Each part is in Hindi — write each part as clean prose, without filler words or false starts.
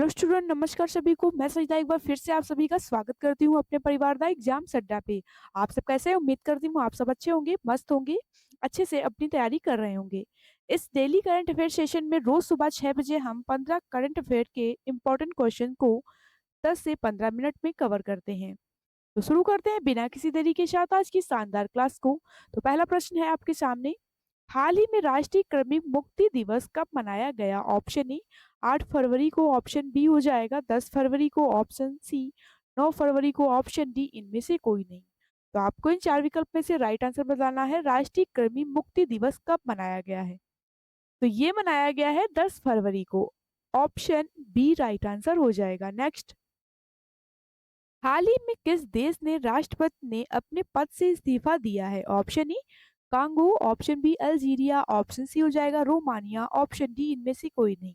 हेलो स्टूडेंट, नमस्कार सभी को। मैं सजिता एक बार फिर से आप सभी का स्वागत करती हूँ अपने परिवार दा एग्जाम अड्डा पे। आप सब कैसे हैं? उम्मीद करती हूँ आप सब अच्छे होंगे, मस्त होंगे, अच्छे से अपनी तैयारी कर रहे होंगे। इस डेली करंट अफेयर सेशन में रोज सुबह 6 बजे हम 15 करंट अफेयर के इम्पोर्टेंट क्वेश्चन को 10 से 15 मिनट में कवर करते हैं। तो शुरू करते हैं बिना किसी देरी के साथ आज की शानदार क्लास को। तो पहला प्रश्न है आपके सामने, हाल ही में राष्ट्रीय कृमि मुक्ति दिवस कब मनाया गया? ऑप्शन ए 8 फरवरी को, ऑप्शन बी हो जाएगा 10 फरवरी को, ऑप्शन सी 9 फरवरी को, ऑप्शन डी इनमें से कोई नहीं। तो आपको इन चार विकल्प में से राइट आंसर बताना है। राष्ट्रीय कृमि मुक्ति दिवस कब मनाया गया है? तो ये मनाया गया है 10 फरवरी को। ऑप्शन बी राइट आंसर हो जाएगा। नेक्स्ट, हाल ही में किस देश ने राष्ट्रपति ने अपने पद से इस्तीफा दिया है? Option E Congo, option B Algeria, option C हो जाएगा रोमानिया, ऑप्शन डी इनमें से कोई नहीं।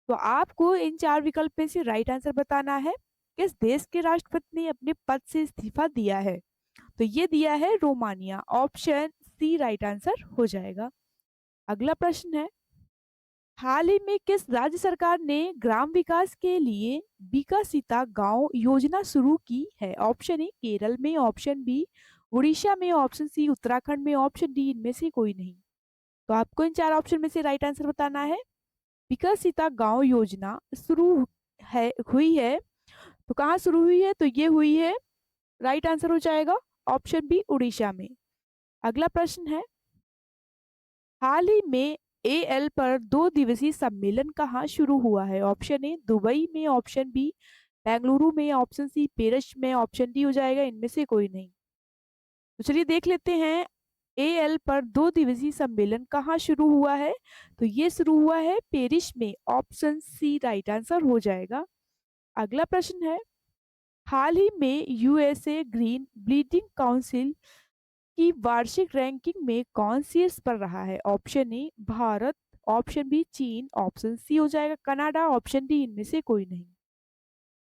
तो आपको इन चार विकल्प में से राइट आंसर बताना है। किस देश के राष्ट्रपति ने अपने पद से इस्तीफा दिया है? तो ये दिया है Romania, option C right answer हो जाएगा। अगला प्रश्न है, हाल ही में किस राज्य सरकार ने ग्राम विकास के लिए विकसिता गांव योजना शुरू की है? ऑप्शन ए केरल में, ऑप्शन बी उड़ीसा में, ऑप्शन सी उत्तराखंड में, ऑप्शन डी इनमें से कोई नहीं। तो आपको इन चार ऑप्शन में से राइट आंसर बताना है। विकसिता गांव योजना शुरू है हुई है, तो कहाँ शुरू हुई है? तो ये हुई है, राइट आंसर हो जाएगा ऑप्शन बी उड़ीसा में। अगला प्रश्न है, हाल ही में एएल पर 2 दिवसीय सम्मेलन कहाँ शुरू हुआ है? ऑप्शन ए दुबई में, ऑप्शन बी बेंगलुरु में, ऑप्शन सी पेरिस में, ऑप्शन डी हो जाएगा इनमें से कोई नहीं। तो चलिए देख लेते हैं, एएल पर 2 दिवसीय सम्मेलन कहाँ शुरू हुआ है? तो ये शुरू हुआ है पेरिस में, ऑप्शन सी राइट आंसर हो जाएगा। अगला प्रश्न है, हाल ही में यूएसए ग्रीन बिल्डिंग काउंसिल की वार्षिक रैंकिंग में कौन शीर्ष पर रहा है? Option A Bharat, option B चीन, ऑप्शन सी हो जाएगा कनाडा, ऑप्शन डी इनमें से कोई नहीं।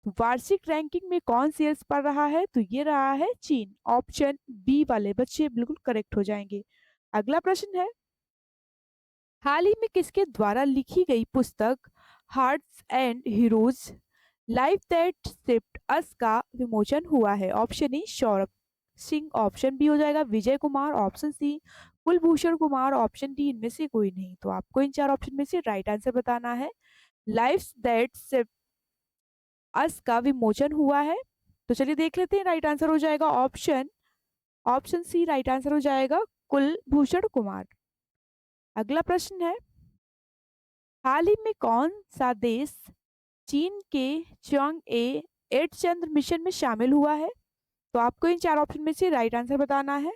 तो वार्षिक रैंकिंग में कौन शीर्ष पर रहा है? तो ये रहा है चीन, ऑप्शन बी वाले बच्चे बिल्कुल करेक्ट हो जाएंगे। अगला प्रश्न है, हाल ही में किसके द्वारा लिखी गई पुस्तक hearts and heroes life that shaped us का विमोचन हुआ है? Option A Saurabh Singh, option B हो जाएगा Vijay Kumar, option C Kulbhushan Kumar, option D इनमें से कोई नहीं। तो आपको इन चार ऑप्शन में से राइट आंसर बताना है। लाइफ दैट शेप्ड अस का विमोचन हुआ है। तो चलिए देख लेते हैं, राइट आंसर हो जाएगा option option C right answer हो जाएगा कुलभूषण कुमार। अगला प्रश्न है, हाल ही में कौन सा देश चीन के चांग ए 8 चंद्र मिशन में शामिल हुआ है? तो आपको इन चार ऑप्शन में से राइट आंसर बताना है।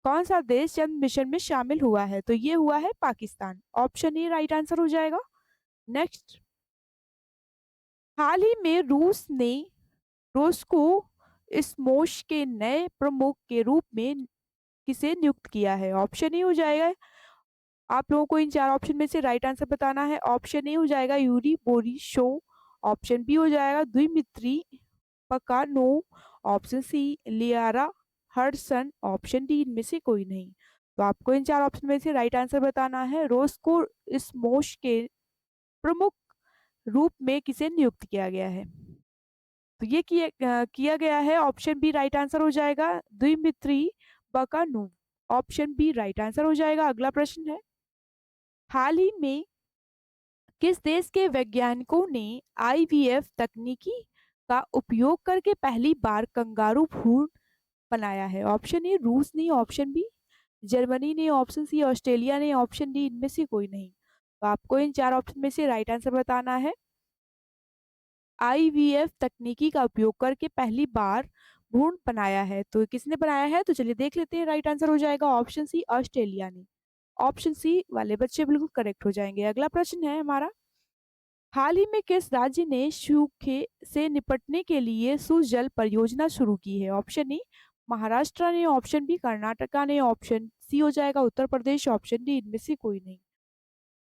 कौन सा देश चंद्र मिशन में शामिल हुआ है? तो ये हुआ है Pakistan, option A right answer हो जाएगा। नेक्स्ट, हाल ही में रूस ने रोस्को स्मोश के नए प्रमुख के रूप में किसे नियुक्त किया है? ऑप्शन ए हो जाएगा, आप लोगों को इन चार ऑप्शन में से राइट आंसर बताना है। ऑप्शन ए हो जाएगा यूरी बोरिशो, ऑप्शन बी हो जाएगा Dimitri Pakano, option C Liara Hudson, option D इनमें से कोई नहीं। तो आपको इन चार ऑप्शन में से राइट आंसर बताना है। रोस्को स्मोश के प्रमुख रूप में किसे नियुक्त किया गया है? तो ये किया गया है, ऑप्शन बी राइट आंसर हो जाएगा Dmitry बकानु, option B right answer हो जाएगा। अगला प्रश्न है, हाल ही में किस देश के वैज्ञानिकों ने आईवीएफ तकनीकी का उपयोग करके पहली बार कंगारू भ्रूण बनाया है? ऑप्शन ए रूस ने, ऑप्शन बी जर्मनी ने, ऑप्शन सी ऑस्ट्रेलिया ने, ऑप्शन डी इनमें से कोई नहीं। तो आपको इन चार ऑप्शन में से राइट आंसर बताना है। आईवीएफ तकनीकी का उपयोग करके पहली बार भ्रूण बनाया है, तो किसने बनाया है? तो चलिए देख लेते हैं, राइट आंसर हो जाएगा ऑप्शन सी ऑस्ट्रेलिया ने। ऑप्शन सी वाले बच्चे बिल्कुल करेक्ट हो जाएंगे। अगला प्रश्न है हमारा, हाल ही में किस राज्य ने सूखे से निपटने के लिए सुजल परियोजना शुरू की है? ऑप्शन ए महाराष्ट्र ने, ऑप्शन बी कर्नाटका ने, ऑप्शन सी हो जाएगा उत्तर प्रदेश, ऑप्शन डी इनमें से कोई नहीं।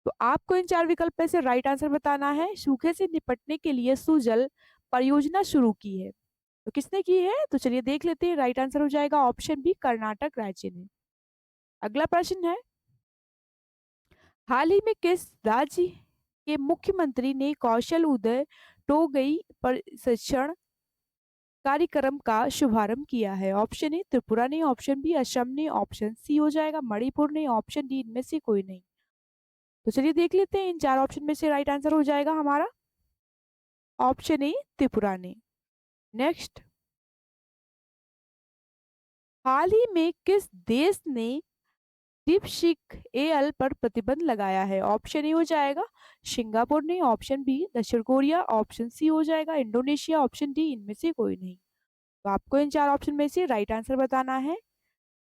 तो आपको इन चार विकल्प में से राइट आंसर बताना है। सूखे से निपटने के लिए सुजल परियोजना शुरू की है, तो किसने की है? तो चलिए देख लेते हैं, राइट आंसर हो जाएगा ऑप्शन बी कर्नाटक राज्य ने। अगला प्रश्न है, हाल ही में किस राज्य के मुख्यमंत्री ने कौशल उदय टोगई प्रशिक्षण कार्यक्रम का शुभारंभ किया है? ऑप्शन ए त्रिपुरा ने, ऑप्शन बी असम ने, ऑप्शन सी हो जाएगा मणिपुर ने, ऑप्शन डी इनमें से कोई नहीं। तो चलिए देख लेते हैं इन चार ऑप्शन में से राइट आंसर हो जाएगा हमारा ऑप्शन ए त्रिपुरा ने। नेक्स्ट, हाल ही में किस देश ने डीपसीक एआई पर प्रतिबंध लगाया है? ऑप्शन ए हो जाएगा सिंगापुर ने, ऑप्शन बी दक्षिण कोरिया, ऑप्शन सी हो जाएगा इंडोनेशिया, ऑप्शन डी इनमें से कोई नहीं। तो आपको इन चार ऑप्शन में से राइट आंसर बताना है।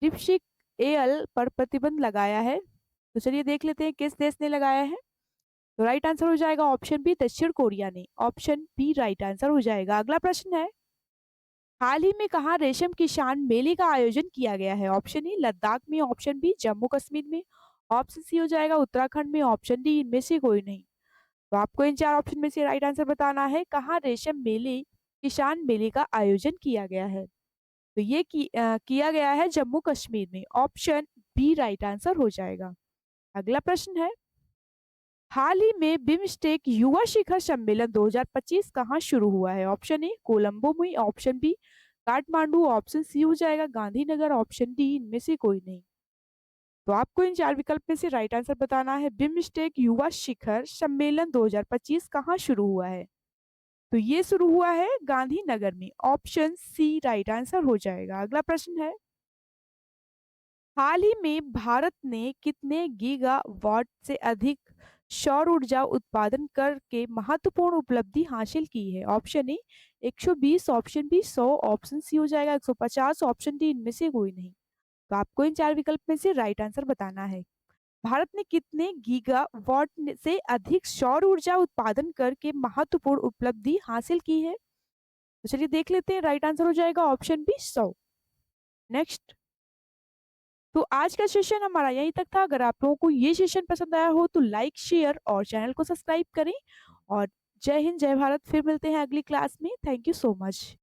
डीपसीक एआई पर प्रतिबंध लगाया है, तो चलिए देख लेते हैं किस देश ने लगाया है। तो राइट आंसर हो जाएगा ऑप्शन बी दक्षिण कोरिया ने, ऑप्शन बी राइट आंसर हो जाएगा। अगला प्रश्न है, हाल ही में कहाँ रेशम किसान मेले का आयोजन किया गया है? ऑप्शन ए लद्दाख में, ऑप्शन बी जम्मू कश्मीर में, ऑप्शन सी हो जाएगा उत्तराखंड में, ऑप्शन डी इनमें से कोई नहीं। तो आपको इन चार ऑप्शन में से राइट आंसर बताना है, कहाँ रेशम मेले किसान मेले का आयोजन किया गया है? तो ये किया गया है जम्मू कश्मीर में, ऑप्शन बी राइट आंसर हो जाएगा। अगला प्रश्न है, हाल ही में बिमस्टेक युवा शिखर सम्मेलन 2025 कहाँ शुरू हुआ है? ऑप्शन ए कोलंबो में, option B Kathmandu, option C हो जाएगा गांधीनगर, ऑप्शन डी इनमें से कोई नहीं। तो आपको इन चार विकल्प में से राइट आंसर बताना है। बिमस्टेक युवा शिखर सम्मेलन 2025 कहाँ शुरू हुआ है? तो ये शुरू हुआ है गांधीनगर में, ऑप्शन सी राइट आंसर हो जाएगा। अगला प्रश्न है, हाल ही में भारत ने कितने गीगावाट से अधिक सौर ऊर्जा उत्पादन करके महत्वपूर्ण उपलब्धि हासिल की है? Option A 120, option B 100, option C हो जाएगा 150, ऑप्शन डी इनमें से कोई नहीं। तो आपको इन चार विकल्प में से राइट आंसर बताना है। भारत ने कितने गीगावाट से अधिक सौर ऊर्जा उत्पादन करके महत्वपूर्ण उपलब्धि हासिल की है? तो चलिए देख लेते हैं, राइट आंसर हो जाएगा ऑप्शन बी 100। नेक्स्ट, तो आज का सेशन हमारा यहीं तक था। अगर आप लोगों को ये सेशन पसंद आया हो तो लाइक, शेयर और चैनल को सब्सक्राइब करें। और जय हिंद, जय भारत। फिर मिलते हैं अगली क्लास में। Thank you so much.